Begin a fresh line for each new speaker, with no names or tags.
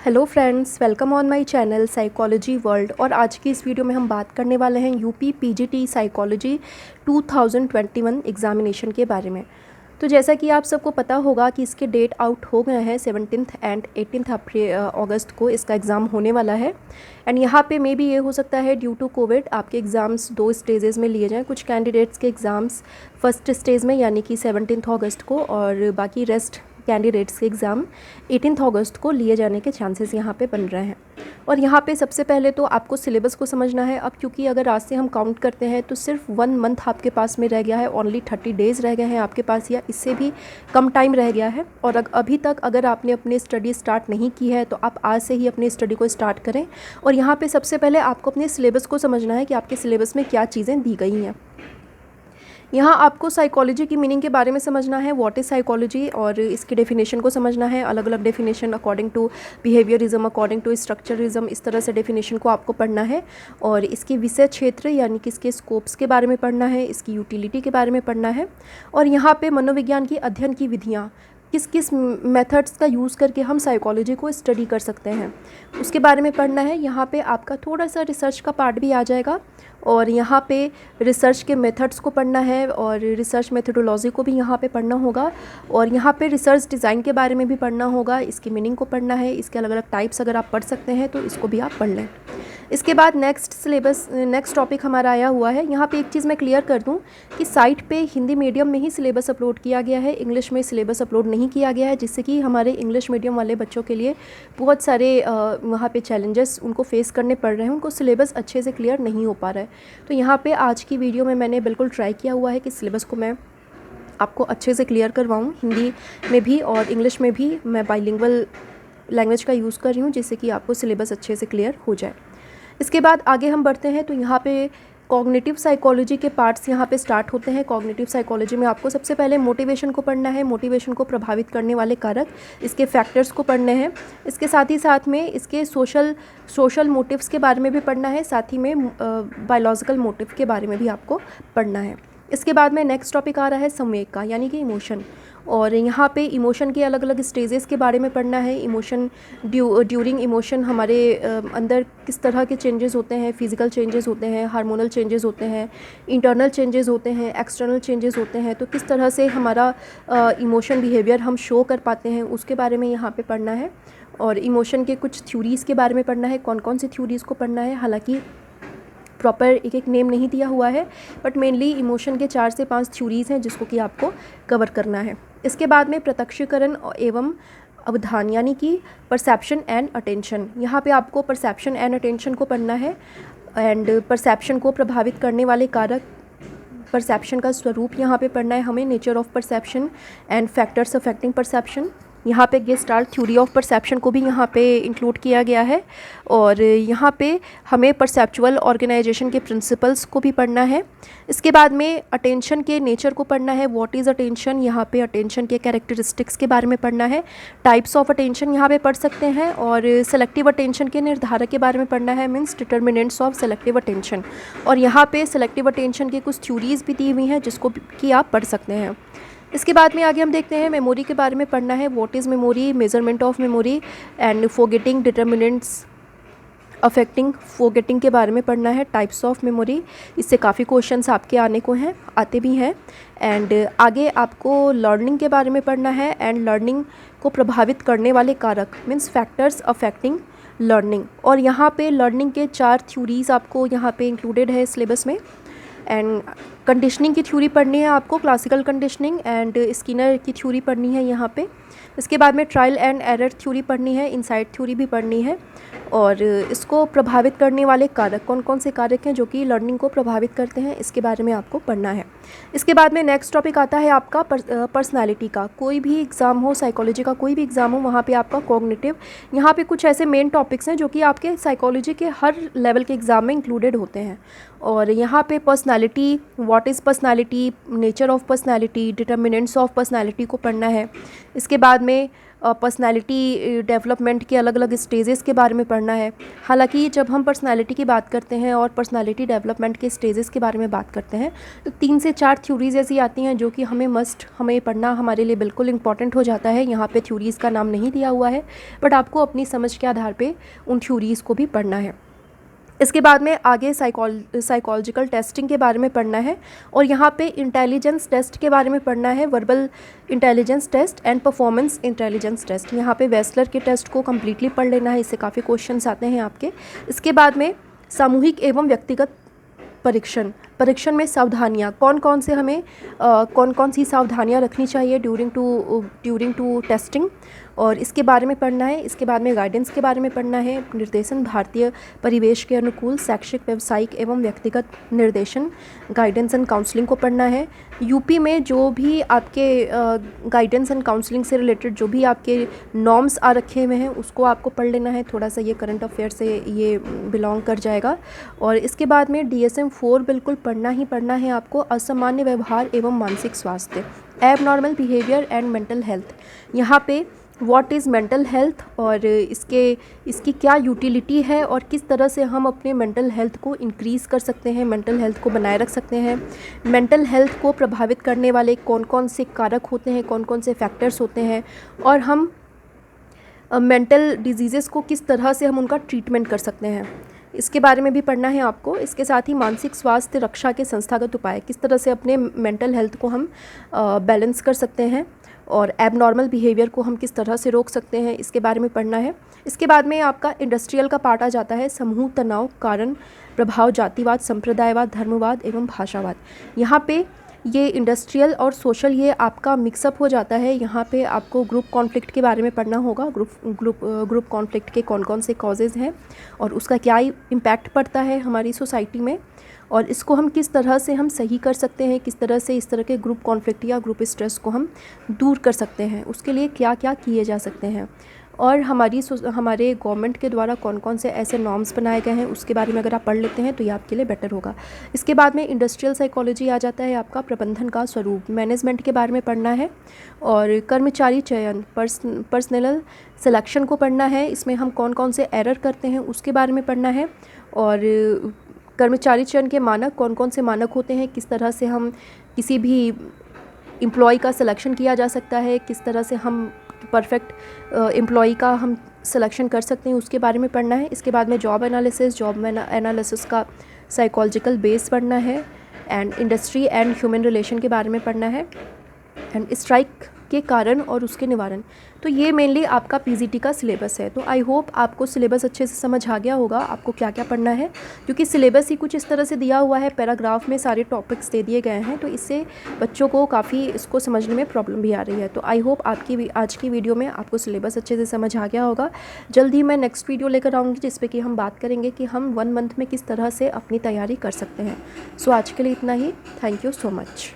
Hello friends, welcome on my channel psychology world. और आज की इस वीडियो में हम बात करने वाले हैं यूपी पीजीटी साइकोलॉजी 2021 एग्ज़ामिनेशन के बारे में। तो जैसा कि आप सबको पता होगा कि इसके डेट आउट हो गए हैं 17 एंड 18 अगस्त को इसका एग्ज़ाम होने वाला है। एंड यहाँ पे मे बी ये हो सकता है ड्यू टू कोविड आपके एग्ज़ाम्स 2 स्टेजेस में लिए जाएँ। कुछ कैंडिडेट्स के एग्ज़ाम्स फर्स्ट स्टेज में यानी कि 17 अगस्त को, और बाकी रेस्ट कैंडिडेट्स के एग्ज़ाम 18 अगस्त को लिए जाने के चांसेस यहाँ पे बन रहे हैं। और यहाँ पे सबसे पहले तो आपको सिलेबस को समझना है। अब क्योंकि अगर आज से हम काउंट करते हैं तो सिर्फ 1 मंथ आपके पास में रह गया है, ओनली 30 डेज़ रह गए हैं आपके पास, या इससे भी कम टाइम रह गया है। और अभी तक अगर आपने अपनी स्टडी स्टार्ट नहीं की है तो आप आज से ही अपनी स्टडी को स्टार्ट करें। और यहाँ पर सबसे पहले आपको अपने सिलेबस को समझना है कि आपके सिलेबस में क्या चीज़ें दी गई हैं। यहाँ आपको साइकोलॉजी की मीनिंग के बारे में समझना है, व्हाट इज़ साइकोलॉजी, और इसकी डेफिनेशन को समझना है। अलग अलग definition according to behaviourism, according to structuralism, इस तरह से डेफिनेशन को आपको पढ़ना है। और इसके विषय क्षेत्र यानी कि इसके स्कोप्स के बारे में पढ़ना है, इसकी यूटिलिटी के बारे में पढ़ना है। और यहाँ पे मनोविज्ञान की अध्ययन की विधियाँ, किस किस मेथड्स का यूज़ करके हम साइकोलॉजी को स्टडी कर सकते हैं, उसके बारे में पढ़ना है। यहाँ पे आपका थोड़ा सा रिसर्च का पार्ट भी आ जाएगा, और यहाँ पे रिसर्च के मेथड्स को पढ़ना है, और रिसर्च मेथडोलॉजी को भी यहाँ पे पढ़ना होगा। और यहाँ पे रिसर्च डिज़ाइन के बारे में भी पढ़ना होगा, इसकी मीनिंग को पढ़ना है। इसके अलग अलग टाइप्स अगर आप पढ़ सकते हैं तो इसको भी आप पढ़ लें। इसके बाद नेक्स्ट टॉपिक हमारा आया हुआ है। यहाँ पे एक चीज़ मैं क्लियर कर दूँ कि साइट पे हिंदी मीडियम में ही सिलेबस अपलोड किया गया है, इंग्लिश में सिलेबस अपलोड नहीं किया गया है, जिससे कि हमारे इंग्लिश मीडियम वाले बच्चों के लिए बहुत सारे वहाँ पे चैलेंजेस उनको फेस करने पड़ रहे हैं, उनको सिलेबस अच्छे से क्लियर नहीं हो पा रहा है। तो यहाँ पे आज की वीडियो में मैंने बिल्कुल ट्राई किया हुआ है कि सिलेबस को मैं आपको अच्छे से क्लियर करवाऊँ। हिंदी में भी और इंग्लिश में भी मैं बाइलिंगुअल लैंग्वेज का यूज़ कर रही हूँ, जिससे कि आपको सिलेबस अच्छे से क्लियर हो जाए। इसके बाद आगे हम बढ़ते हैं। तो यहाँ पे कॉग्निटिव साइकोलॉजी के पार्ट्स यहाँ पे स्टार्ट होते हैं। कॉग्निटिव साइकोलॉजी में आपको सबसे पहले मोटिवेशन को पढ़ना है, मोटिवेशन को प्रभावित करने वाले कारक, इसके फैक्टर्स को पढ़ने हैं। इसके साथ ही साथ में इसके सोशल मोटिव्स के बारे में भी पढ़ना है, साथ ही में बायोलॉजिकल मोटिव के बारे में भी आपको पढ़ना है। इसके बाद में नेक्स्ट टॉपिक आ रहा है संवेग का, यानी कि इमोशन। और यहाँ पे इमोशन के अलग अलग स्टेजेस के बारे में पढ़ना है। इमोशन ड्यूरिंग इमोशन हमारे अंदर किस तरह के चेंजेस होते हैं, फिजिकल चेंजेस होते हैं, हार्मोनल चेंजेस होते हैं, इंटरनल चेंजेस होते हैं, एक्सटर्नल चेंजेस होते हैं। तो किस तरह से हमारा इमोशन बिहेवियर हम शो कर पाते हैं, उसके बारे में यहाँ पे पढ़ना है। और इमोशन के कुछ थ्योरीज़ के बारे में पढ़ना है, कौन कौन सी थ्योरीज़ को पढ़ना है। हालाँकि प्रॉपर एक नेम नहीं दिया हुआ है, बट मेनली इमोशन के 4 से 5 थ्योरीज़ हैं जिसको कि आपको कवर करना है। इसके बाद में प्रत्यक्षीकरण एवं अवधान, यानी कि परसेप्शन एंड अटेंशन। यहाँ पे आपको परसेप्शन एंड अटेंशन को पढ़ना है। एंड परसेप्शन को प्रभावित करने वाले कारक, परसेप्शन का स्वरूप यहाँ पे पढ़ना है हमें, nature of perception and factors affecting perception. यहाँ पे गेस्टाल्ट थ्योरी ऑफ परसेप्शन को भी यहाँ पे इंक्लूड किया गया है। और यहाँ पे हमें परसेप्चुअल ऑर्गेनाइजेशन के प्रिंसिपल्स को भी पढ़ना है। इसके बाद में अटेंशन के नेचर को पढ़ना है, व्हाट इज़ अटेंशन। यहाँ पे अटेंशन के कैरेक्टरिस्टिक्स के बारे में पढ़ना है, टाइप्स ऑफ अटेंशन यहाँ पे पढ़ सकते हैं। और सेलेक्टिव अटेंशन के निर्धारक के बारे में पढ़ना है, means determinants of selective attention. और यहाँ पे सेलेक्टिव अटेंशन की कुछ थ्योरीज़ भी दी हुई हैं जिसको कि आप पढ़ सकते हैं। इसके बाद में आगे हम देखते हैं मेमोरी के बारे में पढ़ना है, what is memory, measurement of memory and forgetting, determinants affecting forgetting के बारे में पढ़ना है, टाइप्स ऑफ मेमोरी। इससे काफ़ी क्वेश्चंस आपके आते भी हैं। एंड आगे आपको लर्निंग के बारे में पढ़ना है, एंड लर्निंग को प्रभावित करने वाले कारक, मीन्स फैक्टर्स अफेक्टिंग लर्निंग। और यहाँ पे लर्निंग के 4 थ्योरीज़ आपको यहाँ पे इंक्लूडेड है सिलेबस में। एंड कंडीशनिंग की थ्योरी पढ़नी है आपको, क्लासिकल कंडीशनिंग एंड स्किनर की थ्योरी पढ़नी है यहाँ पे। इसके बाद में ट्रायल एंड एरर थ्योरी पढ़नी है, इनसाइट थ्योरी भी पढ़नी है। और इसको प्रभावित करने वाले कारक, कौन कौन से कारक हैं जो कि लर्निंग को प्रभावित करते हैं, इसके बारे में आपको पढ़ना है। इसके बाद में नेक्स्ट टॉपिक आता है आपका पर्सनालिटी का। कोई भी एग्ज़ाम हो, साइकोलॉजी का कोई भी एग्ज़ाम हो, वहाँ पे आपका कॉग्निटिव, यहाँ पे कुछ ऐसे मेन टॉपिक्स हैं जो कि आपके साइकोलॉजी के हर लेवल के एग्ज़ाम में इंक्लूडेड होते हैं। और यहाँ पे personality, what is personality, nature of personality, determinants of personality को पढ़ना है। इसके बाद में पर्सनैलिटी डेवलपमेंट के अलग अलग स्टेजेस के बारे में पढ़ना है। हालांकि जब हम पर्सनैलिटी की बात करते हैं और पर्सनैलिटी डेवलपमेंट के स्टेजेस के बारे में बात करते हैं तो 3 से 4 थ्योरीज़ ऐसी आती हैं जो कि हमें पढ़ना हमारे लिए बिल्कुल इंपॉर्टेंट हो जाता है। यहाँ पे थ्योरीज़ का नाम नहीं दिया हुआ है, बट आपको अपनी समझ के आधार पे उन थ्योरीज़ को भी पढ़ना है। इसके बाद में आगे साइकोलॉजिकल टेस्टिंग के बारे में पढ़ना है और यहाँ पे इंटेलिजेंस टेस्ट के बारे में पढ़ना है, verbal intelligence test and performance intelligence test. यहाँ पे वेस्लर के टेस्ट को कम्प्लीटली पढ़ लेना है, इससे काफ़ी क्वेश्चंस आते हैं आपके। इसके बाद में सामूहिक एवं व्यक्तिगत परीक्षण में सावधानियाँ कौन कौन सी सावधानियाँ रखनी चाहिए ड्यूरिंग टू टेस्टिंग, और इसके बारे में पढ़ना है। इसके बाद में गाइडेंस के बारे में पढ़ना है, निर्देशन भारतीय परिवेश के अनुकूल शैक्षिक व्यावसायिक एवं व्यक्तिगत निर्देशन, गाइडेंस एंड काउंसलिंग को पढ़ना है। यूपी में जो भी आपके गाइडेंस एंड काउंसलिंग से रिलेटेड जो भी आपके नॉर्म्स आ रखे हुए हैं उसको आपको पढ़ लेना है, थोड़ा सा ये करंट अफेयर से ये बिलोंग कर जाएगा। और इसके बाद में DSM 4 बिल्कुल पढ़ना ही पढ़ना है आपको, असामान्य व्यवहार एवं मानसिक स्वास्थ्य, abnormal behaviour and mental health. यहाँ पे व्हाट इज़ मेंटल हेल्थ और इसकी क्या यूटिलिटी है और किस तरह से हम अपने मेंटल हेल्थ को इंक्रीज़ कर सकते हैं, मेंटल हेल्थ को बनाए रख सकते हैं। मेंटल हेल्थ को प्रभावित करने वाले कौन कौन से कारक होते हैं, कौन कौन से फैक्टर्स होते हैं, और हम मेंटल डिजीज़ेज़ को किस तरह से हम उनका ट्रीटमेंट कर सकते हैं, इसके बारे में भी पढ़ना है आपको। इसके साथ ही मानसिक स्वास्थ्य रक्षा के संस्थागत उपाय, किस तरह से अपने मेंटल हेल्थ को हम बैलेंस कर सकते हैं और एबनॉर्मल बिहेवियर को हम किस तरह से रोक सकते हैं, इसके बारे में पढ़ना है। इसके बाद में आपका इंडस्ट्रियल का पार्ट आ जाता है, समूह तनाव, कारण प्रभाव, जातिवाद, संप्रदायवाद, धर्मवाद एवं भाषावाद। यहाँ पे ये इंडस्ट्रियल और सोशल ये आपका मिक्सअप हो जाता है। यहाँ पे आपको ग्रुप कॉन्फ्लिक्ट के बारे में पढ़ना होगा, ग्रुप कॉन्फ्लिक्ट के कौन कौन से कॉजेज़ हैं और उसका क्या इम्पैक्ट पड़ता है हमारी सोसाइटी में, और इसको हम किस तरह से हम सही कर सकते हैं, किस तरह से इस तरह के ग्रुप कॉन्फ्लिक्ट या ग्रुप स्ट्रेस को हम दूर कर सकते हैं, उसके लिए क्या क्या किए जा सकते हैं, और हमारे गवर्नमेंट के द्वारा कौन कौन से ऐसे नॉर्म्स बनाए गए हैं उसके बारे में अगर आप पढ़ लेते हैं तो ये आपके लिए बेटर होगा। इसके बाद में इंडस्ट्रियल साइकोलॉजी आ जाता है आपका, प्रबंधन का स्वरूप, मैनेजमेंट के बारे में पढ़ना है, और कर्मचारी चयन, पर्सनल सिलेक्शन को पढ़ना है। इसमें हम कौन कौन से एरर करते हैं उसके बारे में पढ़ना है, और कर्मचारी चयन के मानक, कौन कौन से मानक होते हैं, किस तरह से हम किसी भी एम्प्लॉय का सिलेक्शन किया जा सकता है, किस तरह से हम परफेक्ट एम्प्लॉय का हम सिलेक्शन कर सकते हैं, उसके बारे में पढ़ना है। इसके बाद में जॉब एनालिसिस का साइकोलॉजिकल बेस पढ़ना है, and industry and human relation के बारे में पढ़ना है, एंड स्ट्राइक के कारण और उसके निवारण। तो ये मेनली आपका PGT का सिलेबस है। तो आई होप आपको सिलेबस अच्छे से समझ आ गया होगा आपको क्या क्या पढ़ना है, क्योंकि सिलेबस ही कुछ इस तरह से दिया हुआ है, पैराग्राफ में सारे टॉपिक्स दे दिए गए हैं, तो इससे बच्चों को काफ़ी इसको समझने में प्रॉब्लम भी आ रही है। तो आई होप आपकी आज की वीडियो में आपको सिलेबस अच्छे से समझ आ गया होगा। जल्द ही मैं नेक्स्ट वीडियो लेकर आऊँगी जिस पे कि हम बात करेंगे कि हम 1 मंथ में किस तरह से अपनी तैयारी कर सकते हैं। सो आज के लिए इतना ही। Thank you so much.